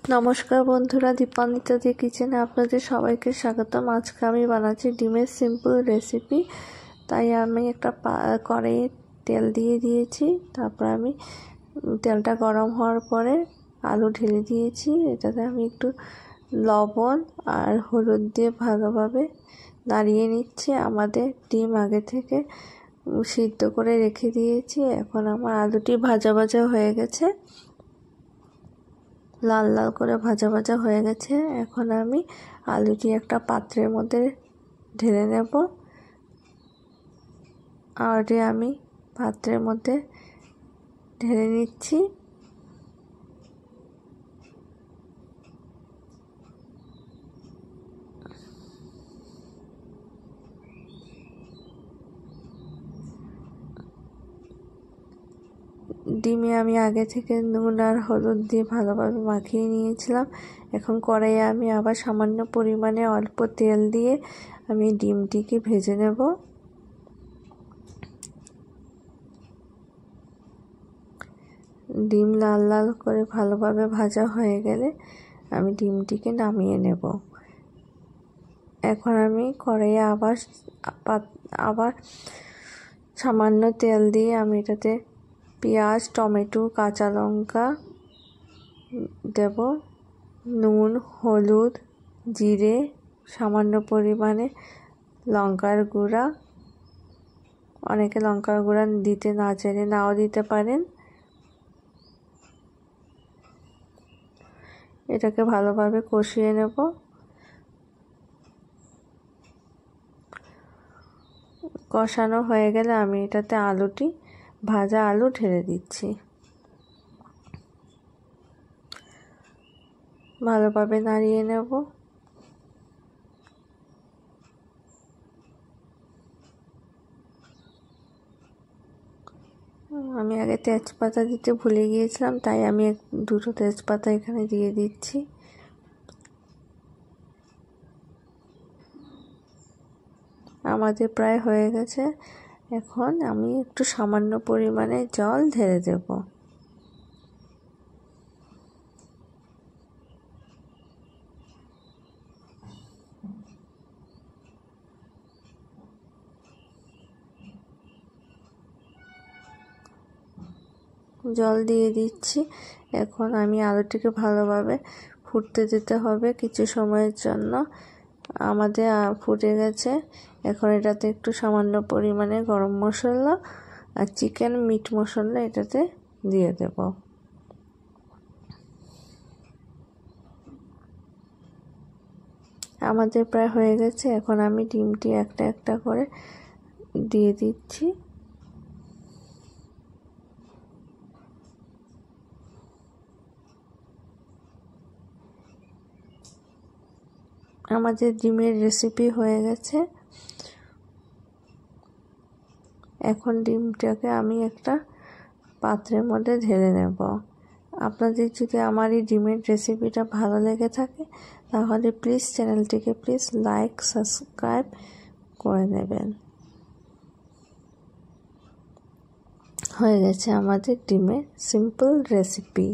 নমস্কার বন্ধুরা, দীপান্বিতা দি কিচেনে আপনাদের সবাইকে স্বাগতম। আজকে আমি বানাচ্ছি ডিমের সিম্পল রেসিপি। তাই আমি একটা কড়াইয়ে তেল দিয়ে দিয়েছি। তারপর আমি তেলটা গরম হওয়ার পরে আলু ঢেলে দিয়েছি। এটাতে আমি একটু লবণ আর হলুদ দিয়ে ভালোভাবে নাড়িয়ে নিচ্ছি। আমাদের ডিম আগে থেকে সিদ্ধ করে রেখে দিয়েছি। এখন আমার আলুটি ভাজা ভাজা হয়ে গেছে, লাল লাল করে ভাজা ভাজা হয়ে গেছে। এখন আমি আলুটি একটা পাত্রের মধ্যে ঢেলে নেব। আলুটি আমি পাত্রের মধ্যে ঢেলে নিচ্ছি। ডিমে আমি আগে থেকে নুন আর হলুদ দিয়ে ভালোভাবে মাখিয়ে নিয়েছিলাম। এখন কড়াইয়ে আমি আবার সামান্য পরিমাণে অল্প তেল দিয়ে আমি ডিমটিকে ভেজে নেব। ডিম লাল লাল করে ভালোভাবে ভাজা হয়ে গেলে আমি ডিমটিকে নামিয়ে নেব। এখন আমি কড়াইয়ে আবার সামান্য তেল দিয়ে আমি এটাতে পেঁয়াজ, টমেটো, কাঁচা লঙ্কা দেব, নুন, হলুদ, জিরে, সামান্য পরিমাণে লঙ্কার গুঁড়া। অনেকে লঙ্কার গুঁড়া দিতে না চাইলে নাও দিতে পারেন। এটাকে ভালোভাবে কষিয়ে নেব। কষানো হয়ে গেলে আমি এটাতে ভাজা আলু ঢেলে দিচ্ছি। ভালোভাবে নাড়িয়ে নেব। আমি আগে তেজপাতা দিতে ভুলে গিয়েছিলাম, তাই আমি দুটো তেজপাতা এখানে দিয়ে দিচ্ছি। আমাদের প্রায় হয়ে গেছে। এখন আমি একটু সামান্য পরিমাণে জল ঢেলে দেব। জল দিয়ে দিচ্ছি। এখন আমি আলুটিকে ভালোভাবে ফুটতে দিতে হবে কিছু সময়ের জন্য। আমাদের ফুটে গেছে। এখন এটাতে একটু সামান্য পরিমাণে গরম মশলা আর চিকেন মিট মশলা এটাতে দিয়ে দেব। আমাদের প্রায় হয়ে গেছে। এখন আমি ডিমটি একটা একটা করে দিয়ে দিচ্ছি। আমাদের ডিমের রেসিপি হয়ে গেছে। এখন ডিমটাকে আমি একটা পাত্রের মধ্যে ঢেলে নেব। আপনাদের যদি আমার এই ডিমের রেসিপিটা ভালো লেগে থাকে তাহলে প্লিজ চ্যানেলটিকে লাইক সাবস্ক্রাইব করে নেবেন। হয়ে গেছে আমাদের ডিমের সিম্পল রেসিপি।